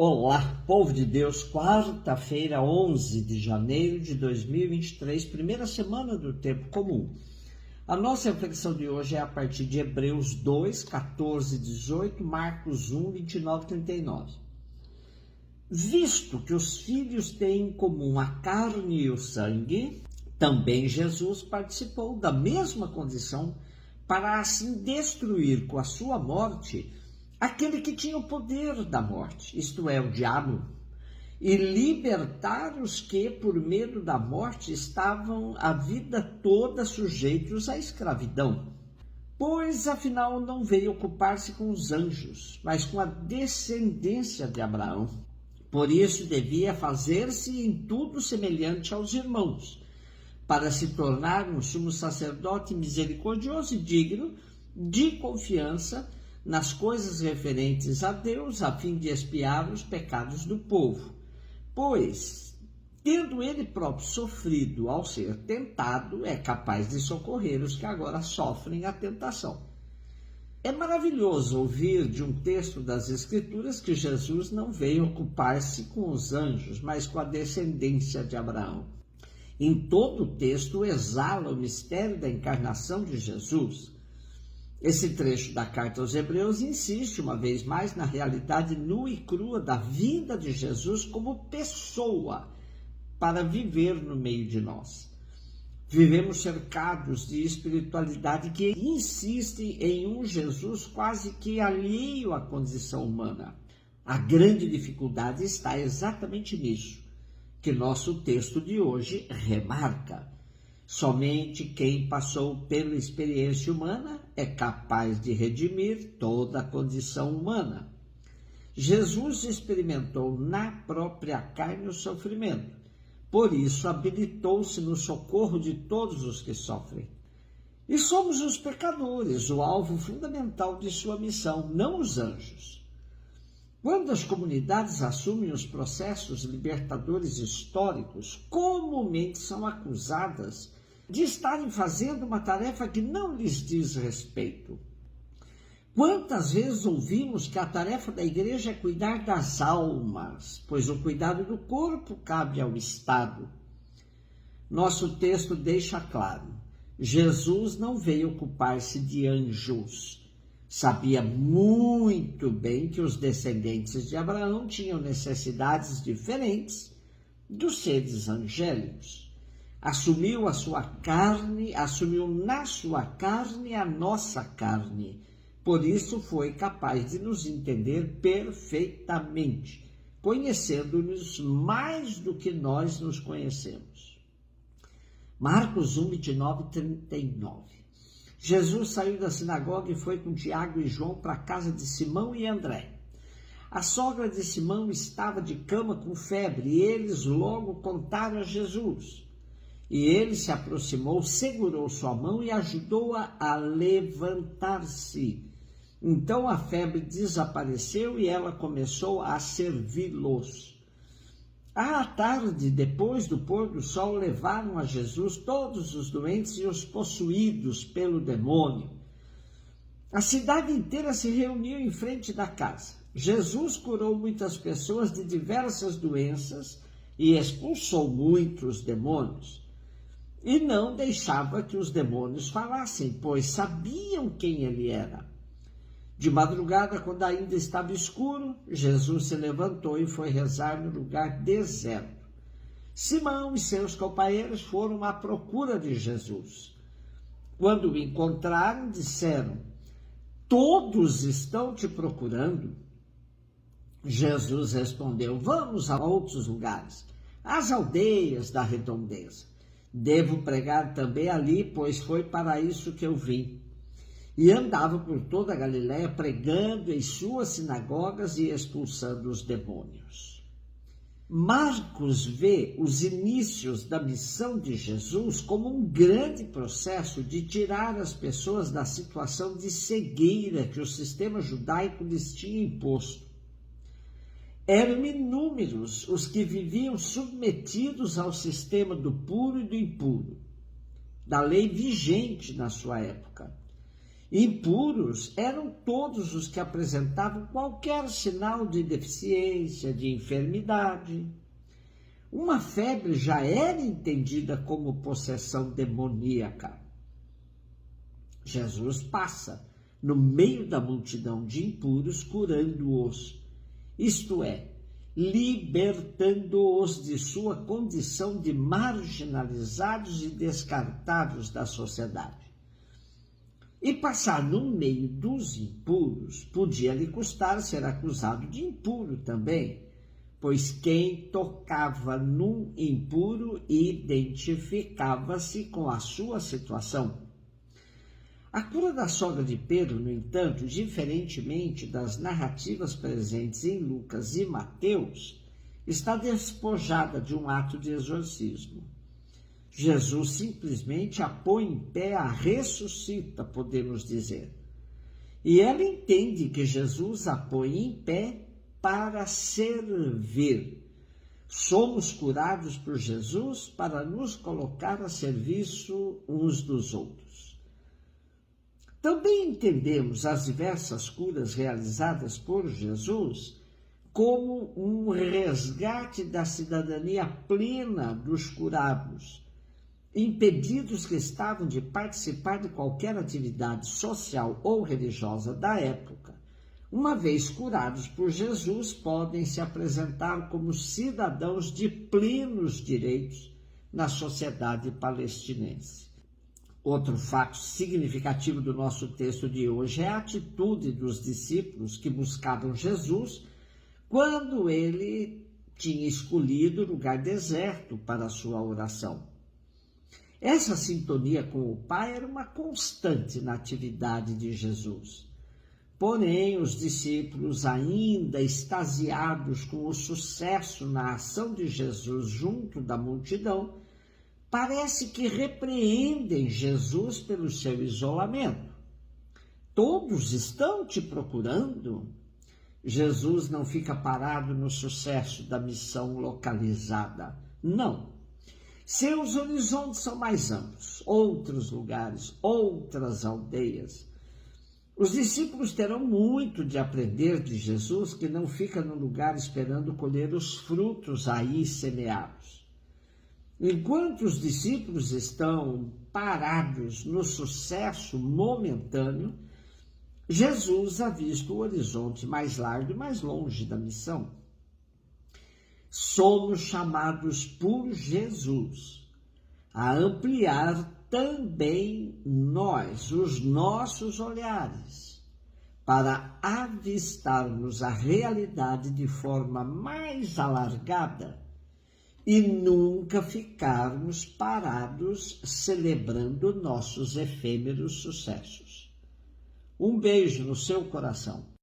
Olá, povo de Deus, quarta-feira, 11 de janeiro de 2023, primeira semana do tempo comum. A nossa reflexão de hoje é a partir de Hebreus 2, 14, 18, Marcos 1, 29 e 39. Visto que os filhos têm em comum a carne e o sangue, também Jesus participou da mesma condição para assim destruir com a sua morte aquele que tinha o poder da morte, isto é, o diabo, e libertar os que, por medo da morte, estavam a vida toda sujeitos à escravidão. Pois, afinal, não veio ocupar-se com os anjos, mas com a descendência de Abraão. Por isso, devia fazer-se em tudo semelhante aos irmãos, para se tornar um sumo sacerdote misericordioso e digno de confiança nas coisas referentes a Deus, a fim de expiar os pecados do povo. Pois, tendo ele próprio sofrido ao ser tentado, é capaz de socorrer os que agora sofrem a tentação. É maravilhoso ouvir de um texto das Escrituras que Jesus não veio ocupar-se com os anjos, mas com a descendência de Abraão. Em todo o texto exala o mistério da encarnação de Jesus. Esse trecho da carta aos Hebreus insiste uma vez mais na realidade nua e crua da vinda de Jesus como pessoa para viver no meio de nós. Vivemos cercados de espiritualidade que insiste em um Jesus quase que alheio à condição humana. A grande dificuldade está exatamente nisso, que nosso texto de hoje remarca. Somente quem passou pela experiência humana é capaz de redimir toda a condição humana. Jesus experimentou na própria carne o sofrimento, por isso habilitou-se no socorro de todos os que sofrem. E somos os pecadores, o alvo fundamental de sua missão, não os anjos. Quando as comunidades assumem os processos libertadores históricos, comumente são acusadas de estarem fazendo uma tarefa que não lhes diz respeito. Quantas vezes ouvimos que a tarefa da igreja é cuidar das almas, pois o cuidado do corpo cabe ao Estado. Nosso texto deixa claro, Jesus não veio ocupar-se de anjos. Sabia muito bem que os descendentes de Abraão tinham necessidades diferentes dos seres angélicos. Assumiu na sua carne a nossa carne. Por isso foi capaz de nos entender perfeitamente, conhecendo-nos mais do que nós nos conhecemos. Marcos 1, 29 e 39. Jesus saiu da sinagoga e foi com Tiago e João para a casa de Simão e André. A sogra de Simão estava de cama com febre e eles logo contaram a Jesus. E ele se aproximou, segurou sua mão e ajudou-a a levantar-se. Então a febre desapareceu e ela começou a servi-los. À tarde, depois do pôr do sol, levaram a Jesus todos os doentes e os possuídos pelo demônio. A cidade inteira se reuniu em frente da casa. Jesus curou muitas pessoas de diversas doenças e expulsou muitos demônios. E não deixava que os demônios falassem, pois sabiam quem ele era. De madrugada, quando ainda estava escuro, Jesus se levantou e foi rezar no lugar deserto. Simão e seus companheiros foram à procura de Jesus. Quando o encontraram, disseram: "Todos estão te procurando." Jesus respondeu: "Vamos a outros lugares, às aldeias da redondeza. Devo pregar também ali, pois foi para isso que eu vim." E andava por toda a Galiléia pregando em suas sinagogas e expulsando os demônios. Marcos vê os inícios da missão de Jesus como um grande processo de tirar as pessoas da situação de cegueira que o sistema judaico lhes tinha imposto. Eram inúmeros os que viviam submetidos ao sistema do puro e do impuro, da lei vigente na sua época. Impuros eram todos os que apresentavam qualquer sinal de deficiência, de enfermidade. Uma febre já era entendida como possessão demoníaca. Jesus passa no meio da multidão de impuros, curando-os, isto é, libertando-os de sua condição de marginalizados e descartados da sociedade. E passar no meio dos impuros podia lhe custar ser acusado de impuro também, pois quem tocava num impuro identificava-se com a sua situação. A cura da sogra de Pedro, no entanto, diferentemente das narrativas presentes em Lucas e Mateus, está despojada de um ato de exorcismo. Jesus simplesmente a põe em pé, a ressuscita, podemos dizer. E ela entende que Jesus a põe em pé para servir. Somos curados por Jesus para nos colocar a serviço uns dos outros. Também entendemos as diversas curas realizadas por Jesus como um resgate da cidadania plena dos curados, impedidos que estavam de participar de qualquer atividade social ou religiosa da época. Uma vez curados por Jesus, podem se apresentar como cidadãos de plenos direitos na sociedade palestinense. Outro fato significativo do nosso texto de hoje é a atitude dos discípulos que buscavam Jesus quando ele tinha escolhido o lugar deserto para a sua oração. Essa sintonia com o Pai era uma constante na atividade de Jesus. Porém, os discípulos, ainda extasiados com o sucesso na ação de Jesus junto da multidão, parece que repreendem Jesus pelo seu isolamento. Todos estão te procurando. Jesus não fica parado no sucesso da missão localizada. Não. Seus horizontes são mais amplos, outros lugares, outras aldeias. Os discípulos terão muito de aprender de Jesus, que não fica no lugar esperando colher os frutos aí semeados. Enquanto os discípulos estão parados no sucesso momentâneo, Jesus avista o horizonte mais largo e mais longe da missão. Somos chamados por Jesus a ampliar também nós, os nossos olhares, para avistarmos a realidade de forma mais alargada e nunca ficarmos parados celebrando nossos efêmeros sucessos. Um beijo no seu coração.